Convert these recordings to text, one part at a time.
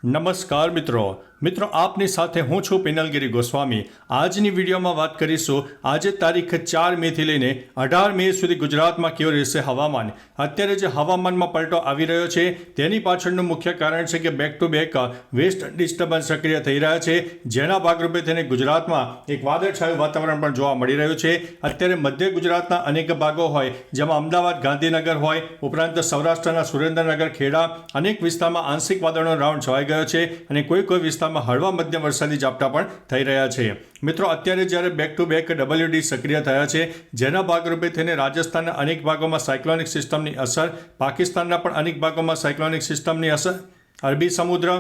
નમસ્કાર મિત્રો આપની સાથે હું છું પિનલગીરી ગોસ્વામી। આજની વિડીયોમાં વાત કરીશું આજે તારીખ 4 મેથી લઈને 18 મે સુધી ગુજરાતમાં કેવું રહેશે હવામાન। અત્યારે જે હવામાનમાં પલટો આવી રહ્યો છે તેની પાછળનું મુખ્ય કારણ છે કે back to back west disturbance સક્રિય થઈ રહ્યા છે, જેના ભાગરૂપે તેને ગુજરાતમાં એક વાદળછાયું વાતાવરણ પણ જોવા મળી રહ્યું છે। અત્યારે મધ્ય ગુજરાતના અનેક ભાગો હોય, જેમાં અમદાવાદ, ગાંધીનગર હોય, ઉપરાંત સૌરાષ્ટ્રના સુરેન્દ્રનગર, ખેડા અનેક વિસ્તારમાં આંશિક વાદળનો રાઉન્ડ છવાઈ ગયો છે અને કોઈ વિસ્તારમાં હળવા મધ્યમ વરસાદી ઝાપટા પણ થઈ રહ્યા છે। મિત્રો, અત્યારે જ્યારે બેક ટુ બેક WD સક્રિય થયા છે, જેના ભાગરૂપે થઈને રાજસ્થાનના અનેક ભાગોમાં સાયક્લોનિક સિસ્ટમની અસર, પાકિસ્તાનના પણ અનેક ભાગોમાં સાયક્લોનિક સિસ્ટમની અસર, અરબી સમુદ્ર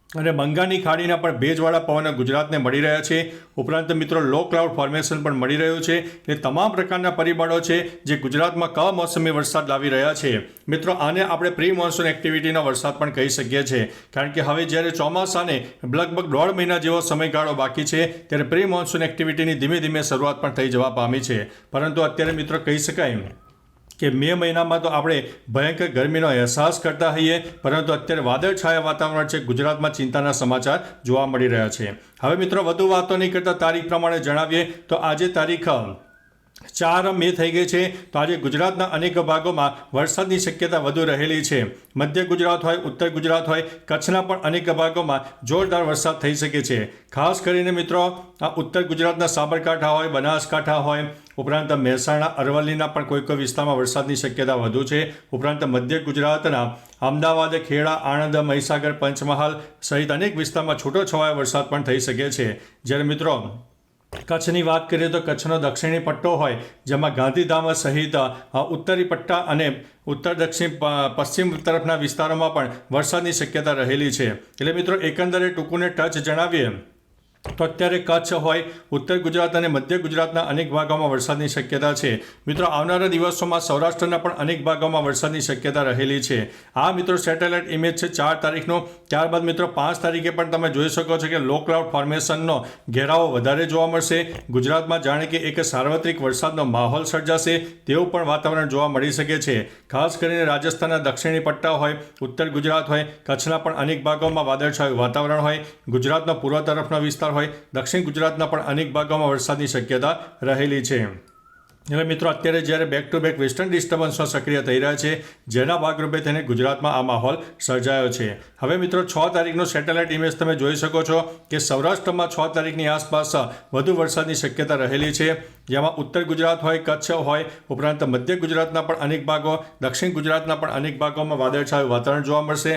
અને બંગાળની ખાડીના પણ ભેજવાળા પવનો ગુજરાતને મળી રહ્યા છે। ઉપરાંત મિત્રો, લો ક્લાઉડ ફોર્મેશન પણ મળી રહ્યું છે। એ તમામ પ્રકારના પરિબળો છે જે ગુજરાતમાં કમોસમી વરસાદ લાવી રહ્યા છે। મિત્રો, આને આપણે પ્રી મોન્સૂન એક્ટિવિટીનો વરસાદ પણ કહી શકીએ છીએ, કારણ કે હવે જ્યારે ચોમાસાને લગભગ 1.5 મહિના જેવો સમયગાળો બાકી છે, ત્યારે પ્રી મોન્સૂન એક્ટિવિટીની ધીમે ધીમે શરૂઆત પણ થઈ જવા પામી છે। પરંતુ અત્યારે મિત્રો કહી શકાય કે મે મહિનામાં તો આપણે ભયંકર ગરમીનો અહેસાસ કરતા હોઈએ, પરંતુ અત્યારે વાદળછાયા વાતાવરણ છે, ગુજરાતમાં ચિંતાના સમાચાર જોવા મળી રહ્યા છે। હવે મિત્રો, વધુ વાતો નહીં કરતા તારીખ પ્રમાણે જણાવીએ તો આજે તારીખ 4 મે થઈ ગઈ છે, તો આજે ગુજરાતના અનેક ભાગોમાં વરસાદની શક્યતા વધુ રહેલી છે। મધ્ય ગુજરાત હોય, ઉત્તર ગુજરાત હોય, કચ્છના પણ અનેક ભાગોમાં જોરદાર વરસાદ થઈ શકે છે। ખાસ કરીને મિત્રો, આ ઉત્તર ગુજરાતના સાબરકાંઠા હોય, બનાસકાંઠા હોય, ઉપરાંત મહેસાણા, અરવલ્લીના પણ કોઈ વિસ્તારમાં વરસાદની શક્યતા વધુ છે। ઉપરાંત મધ્ય ગુજરાતના અમદાવાદ, ખેડા, આણંદ, મહીસાગર, પંચમહાલ સહિત અનેક વિસ્તારમાં છૂટોછવાયો વરસાદ પણ થઈ શકે છે। જ્યારે મિત્રો કચ્છની વાત કરીએ તો કચ્છનો દક્ષિણી પટ્ટો હોય, જેમાં ગાંધીધામ સહિત ઉત્તરી પટ્ટા અને ઉત્તર દક્ષિણ પશ્ચિમ તરફના વિસ્તારોમાં પણ વરસાદની શક્યતા રહેલી છે। એટલે મિત્રો, એકંદરે ટૂંકુને ટચ જણાવીએ તો અત્યારે કચ્છ હોય, ઉત્તર ગુજરાત અને મધ્ય ગુજરાતના અનેક ભાગોમાં વરસાદની શક્યતા છે। મિત્રો, આવનારા દિવસોમાં સૌરાષ્ટ્રના પણ અનેક ભાગોમાં વરસાદની શક્યતા રહેલી છે। આ મિત્રો સેટેલાઇટ ઇમેજ છે 4 તારીખનો। ત્યારબાદ મિત્રો 5 તારીખે પણ તમે જોઈ શકો છો કે લો ક્લાઉડ ફોર્મેશનનો ઘેરાવો વધારે જોવા મળશે। ગુજરાતમાં જાણે કે એક સાર્વત્રિક વરસાદનો માહોલ સર્જાશે તેવું પણ વાતાવરણ જોવા મળી શકે છે। ખાસ કરીને રાજસ્થાનના દક્ષિણી પટ્ટા હોય, ઉત્તર ગુજરાત હોય, કચ્છના પણ અનેક ભાગોમાં વાદળછાયું વાતાવરણ હોય, ગુજરાતનો પૂર્વ તરફનો વિસ્તાર હોય, દક્ષિણ ગુજરાતના પણ અનેક ભાગોમાં વરસાદની શક્યતા રહેલી છે। એટલે મિત્રો, અત્યારે જ્યારે બેક ટુ બેક વેસ્ટર્ન ડિસ્ટર્બન્સો સક્રિય થઈ રહ્યા છે, જેના ભાગરૂપે તેને ગુજરાતમાં આ માહોલ સર્જાયો છે। હવે મિત્રો 6 તારીખનો સેટેલાઇટ ઇમેજ તમે જોઈ શકો છો કે સૌરાષ્ટ્રમાં 6 તારીખની આસપાસ વધુ વરસાદની શક્યતા રહેલી છે, જેમાં ઉત્તર ગુજરાત હોય, કચ્છ હોય, ઉપરાંત મધ્ય ગુજરાતના પણ અનેક ભાગો, દક્ષિણ ગુજરાતના પણ અનેક ભાગોમાં વાદળછાયું વાતાવરણ જોવા મળશે।